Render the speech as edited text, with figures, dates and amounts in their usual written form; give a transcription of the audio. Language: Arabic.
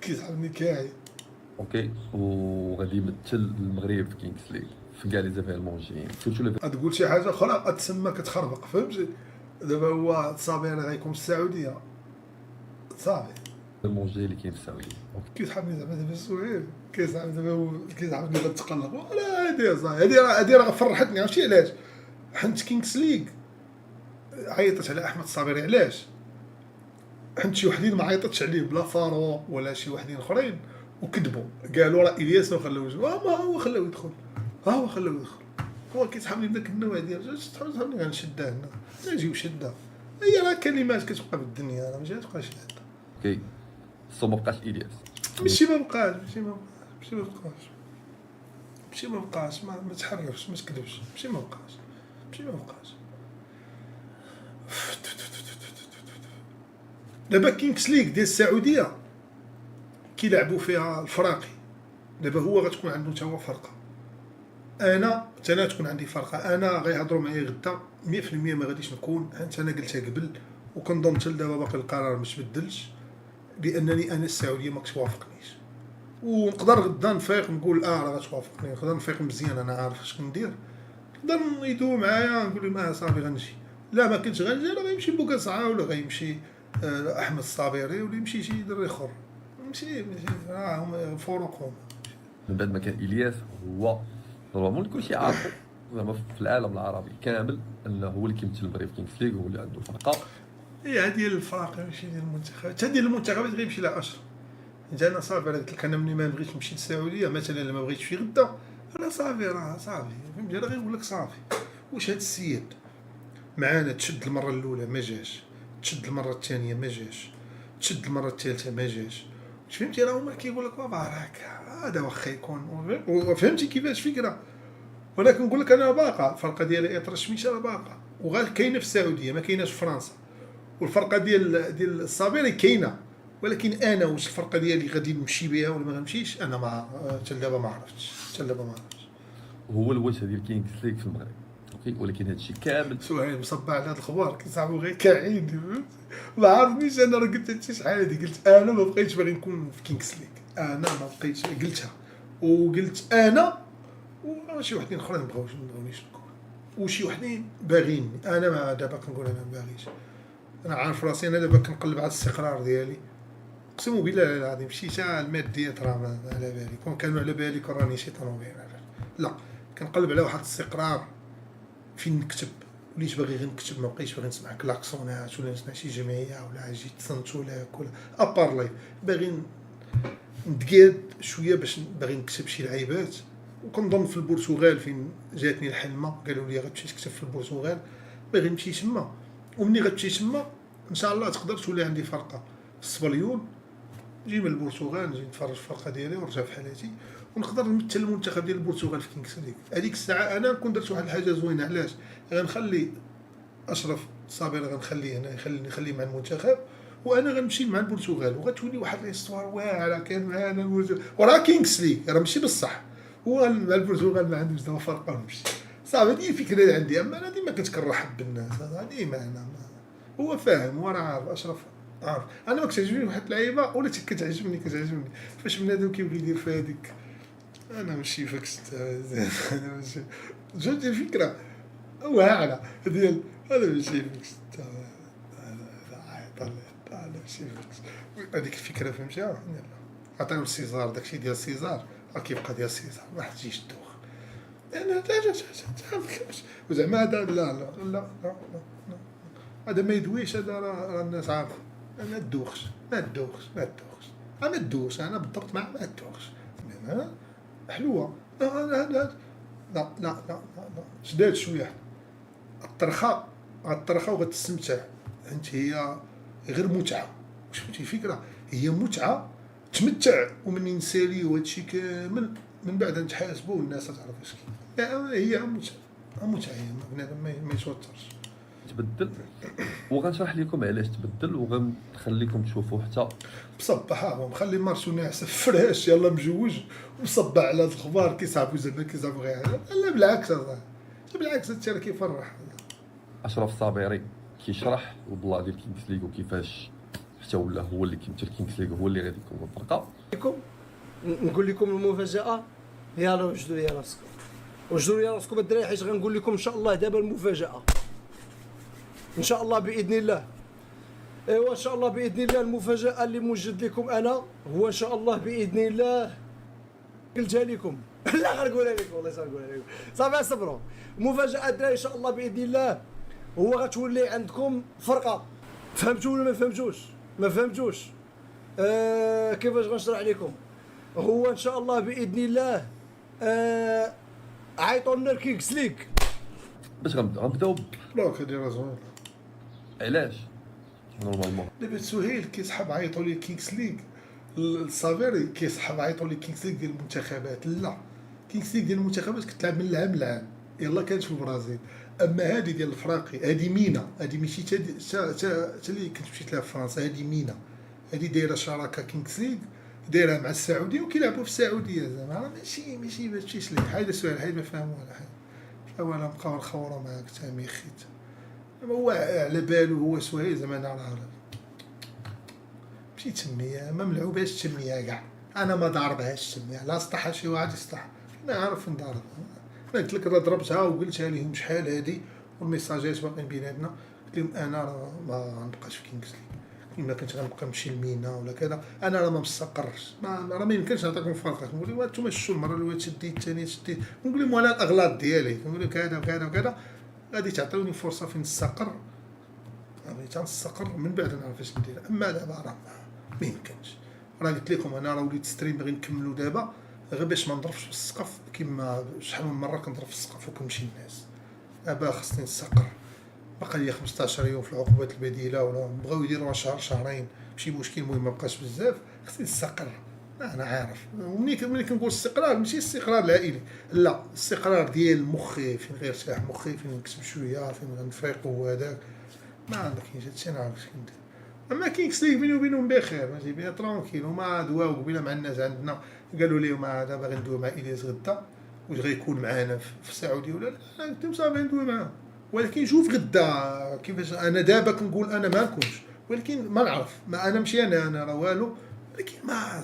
كيصحابني كاعي. اوكي وغادي يمثل المغرب في كينغز ليغ في كاع لي زيفيرمون جايين سيرتو لي غتقول شي حاجه اخرى تسمى كتخربق، فهمتي؟ دابا هو الصابر غيكون في السعوديه صافي. زيفيرمون جاي اللي كاين في السعوديه. اوكي كيسحبني زعما دابا السؤال، كيسحبني دابا هو كيسحبني غتقلق. ولا هادي صافي، هادي راه فرحتني. عرفتي علاش؟ حنت كينغز ليغ عيطت على احمد الصابري. علاش؟ حنت شي وحدين ما عيطتش عليه بلا فارو ولا شي وحدين اخرين وكذبوا قالوا راه الياس وخلاو يجوا. ما هو خلاو يدخل، ها هو خلاو يدخل. هو كيسحبني بداك النوع ديال تحبني غنشدها هنا نجيو شدها. هي راه كلمات كتبقى في الدنيا، راه ماشي غتبقى شي حاجه. اوكي سو ما بقاش الياس. ماشي ما بقاش، ماشي ما بقاش، ما تحرفش، ما تكذبش. ماشي ما بقاش. دابا كينغز ليغ ديال السعوديه كيلعبوا فيها الفراقي. دابا هو غتكون عنده حتى هو فرقه، انا حتى انا تكون عندي فرقه. انا غيهضروا معايا غدا 100% ما غاديش نكون، حيت انا قلتها قبل وكنظن حتى لدابا باقي القرار ما تبدلش، لانني انا السعوديه ما كتوافقنيش. ونقدر غدا نفيق نقول راه غتوافقني، نقدر نفيق مزيان انا عارف اش كندير، نقدر يدوي معايا نقول لهم صافي غنجي. لا ما كنتش غنجي، راه غيمشي بوكاسعه ولا غيمشي احمد الصابري ولا يمشي شي دري اخر. ماشي هما فروقهم. من بعد ما كان الياس هو نورمالمون كلشي عارفو زعما في العالم العربي كامل انه هو اللي كيمثل المغرب في كينغز ليغ، هو اللي عنده فرقه. هي ديال الفرق ماشي ديال المنتخبات. حتى ديال المنتخبات غيمشي لها اشهر. انت انا صافي راه قلت لك انا ملي ما بغيتش نمشي للسعوديه مثلا، الا ما بغيتش في غدا راه صافي، فهمتي؟ راه غيقول لك صافي. واش هاد السيد معانا تشد المره الاولى ما جاش، تشد المره الثانيه ما جاش، تشد المره الثالثه ما جاش، فهمتي؟ راه هما كيقول لك بارك هذا واخا يكون، فهمتي كيفاش فكره؟ ولكن نقول لك انا باقا الفرقه ديال اطر الشميشه راه باقا وغير كاينه في السعوديه، ما كايناش في فرنسا. والفرقه ديال الصابيري كاينه، ولكن انا واش الفرقه ديالي غادي نمشي بها ولا ما غنمشيش، انا ما حتى دابا ما عرفتش. هو الوجه ديال كينغز ليغ في المغرب. اوكي ولكن هادشي كامل سؤال مصبع على هاد الاخبار كيصاحبوا غير كاعين، فهمت؟ ما عرفتنيش انا. راه قلت هادشي شحال هادي، قلت انا ما بقيتش باغي نكون في كينغز ليغ، انا ما بقيتش قلتها. وقلت انا وشي وحدين اخرين ما بغاونيش نكون، وشي وحدين باغيني. انا ما دابا كنقول انا ما باغيش. انا عارف راسي، انا دابا كنقلب على الاستقرار ديالي. اقسم بالله العظيم شي تاع الماديات راه ما على بالي. كون كانوا على بالي كون راني شي طوموبيل، لا كنقلب على واحد الاستقرار فين نكتب. وليت باغي غير نكتب، ما بقيتش باغي نسمع كلاكسونات ولا نسمع شي جمعيه ولا شي تصنت ولا كل ابارلي. باغي نتقاد شويه باش باغي نكتب شي لعيبات. وكنظن في البرتغال فين جاتني الحلمه، قالوا لي غتمشي تكتب في البرتغال، باغي نمشي تما. ومني غتمشي تما ان شاء الله تقدر تولي عندي فرقه في السبليون، نجي من البرتغال نجي نتفرج الفرقه ديالي ونرجع في حالاتي، ونقدر نمثل المنتخب ديال البرتغال في كينغز ليغ. هذيك الساعه انا نكون درت واحد الحاجه زوينه. علاش؟ غنخلي اشرف صابر غنخليه هنا نخليه مع المنتخب، وانا غنمشي مع البرتغال، وغتولي واحد ليستوار واعره. كان معنا وراه كينغز ليغ راه ماشي بصح، هو مع البرتغال ما عندوش دابا فرقه ونمشي صافي. هذه الفكره اللي عندي. اما انا ديما كنت كنرحب بالناس، هذا ديما انا هو فاهم وراه عارف. اشرف عارف انا ما كتعجبني واحد اللعيبه ولا كتعجبني فاش بنادم كيبغي يدير في هذيك. انا ماشي فاكس زين، انا ماشي جات الفكره واعره ديال هذا ماشي فاكس هذا ماشي فاكس هذيك الفكره، فهمتي؟ يلا عطيهم سيزار، داكشي ديال سيزار راه كيبقى ديال سيزار، ما تجيش دوخ. انا زعما هذا لا هذا ما يدويش. هذا راه الناس عارفه. ما تدوخش ما تدوخش انا بالضبط ما تدوخش. حلوه. لا شداد شويه. الطرخه وغتستمتع. انت هي غير متعه. واش فهمتي الفكره؟ هي متعه تمتع، ومنين نساليو هادشي كامل من بعد نتحاسبوا والناس تعرف اش كاين. هي متعه هي بنادم ما يتوترش. تبدل وغنشرح لكم علاش تبدل، وغنخليكم تشوفوا حتى مصبح هو مخلي مارشو ناعسه في الفراش يلا مجوج ومصبح على هاد الاخبار كيصعبوا زعما كيصعبوا غير هذا. لا بالعكس، بالعكس هادشي راه كيفرح. اشرف صابري كيشرح البلا ديال كينغز ليغ وكيفاش حتى ولا هو اللي كيمثل كينغز ليغ، هو اللي غادي يكون الفرقه. نقول لكم المفاجاه، يلا وجدوا لي راسكم، وجدوا لي راسكم الدراري، حيت غنقول لكم ان شاء الله دابا المفاجاه ان شاء الله باذن الله. ايوا ان شاء الله باذن الله المفاجاه اللي موجد لكم انا هو ان شاء الله باذن الله قلتها لكم لا غنقولها لكم والله غنقولها لكم، صافي صبروا. المفاجاه الدراري ان شاء الله باذن الله هو غتولي عندكم فرقه. فهمتوا ولا ما فهمتوش؟ ما فهمتوش؟ كيفاش غنشرح لكم؟ هو ان شاء الله باذن الله عيطوا لنا الكينغز ليغ. باش غنبداو لا كدير زوين. علاش نورمالمون دابا سهيل كيسحب عيطوا لي كينغز ليغ، الصافيري كيسحب عيطوا لي كينغز ليغ ديال المنتخبات. لا كينغز ليغ ديال المنتخبات كتلعب من العام لعام، يلا كانت في البرازيل. اما هذه ديال الفراقي هذه مينا، هذه ماشي تا اللي كتمشي تلعب في فرنسا، هذه مينا، هذه دايره شراكه كينغز ليغ دايرها مع السعوديه وكيلعبوا في السعوديه. زعما ماشي باش تشلي. حيد السؤال حيد ما فاهم ولا حاجه، اولا نبقاو نخوروا معاك تامي خيت. هو على بالو هو سوايع زعما انا راه ماشي تسميه، ما ملعوباش تسميه كاع، انا ما ضاربهاش تسميه، لا سطح شي واحد يسطح، انا عارف نضرب. انا قلت لك راه ضربتها وقلتها لهم شحال هادي والميساجات باقيين بيناتنا. قلت لهم انا راه ما نبقاش في كينغز ليغ، الا كنت غنبقى نمشي لمينا ولا كذا، انا راه ما مستقرش، راه ما يمكنش نعطيكم فرقه. نقول لهم انتم شفتوا المره الاولى شديت الثانيه شديت، نقول لهم انا الاغلاط ديالي، نقول لهم كذا وكذا وكذا، غادي تعطيوني فرصه فين نستقر، غادي تنستقر من بعد نعرف اش ندير. اما دابا راه ما يمكنش. راه قلت لكم انا راه وليت ستريم باغي نكملو دابا غير باش ما نضربش في السقف كيما شحال من مره كنضرب في السقف وكنمشي الناس. دابا خصني نستقر، باقي لي 15 يوم في العقوبات البديله، ولا بغاو يديروها شهر شهرين ماشي مشكل، المهم ما بقاش بزاف. خصني نستقر، انا عارف. ومني كنقول استقرار ماشي استقرار العائلي، لا استقرار ديال مخي، فين غيرتاح مخي، فين نكتب شويه، فين غنفيق وهذاك. ما كاينش هادشي نعرف اش كندير. اما كينغز ليغ بيني وبينهم بخير، ماشي بينا ترونكيل. هما دواو قبيله مع الناس عندنا، قالوا لهم هذا باغي ندوي مع الياس غدا، واش غيكون معانا في السعوديه ولا لا. قلت لهم صافي ندوي معاه، ولكن شوف غدا كيفاش. انا دابا كنقول انا ما نكونش، ولكن ما نعرف، ما انا ماشي انا راه والو، ولكن ما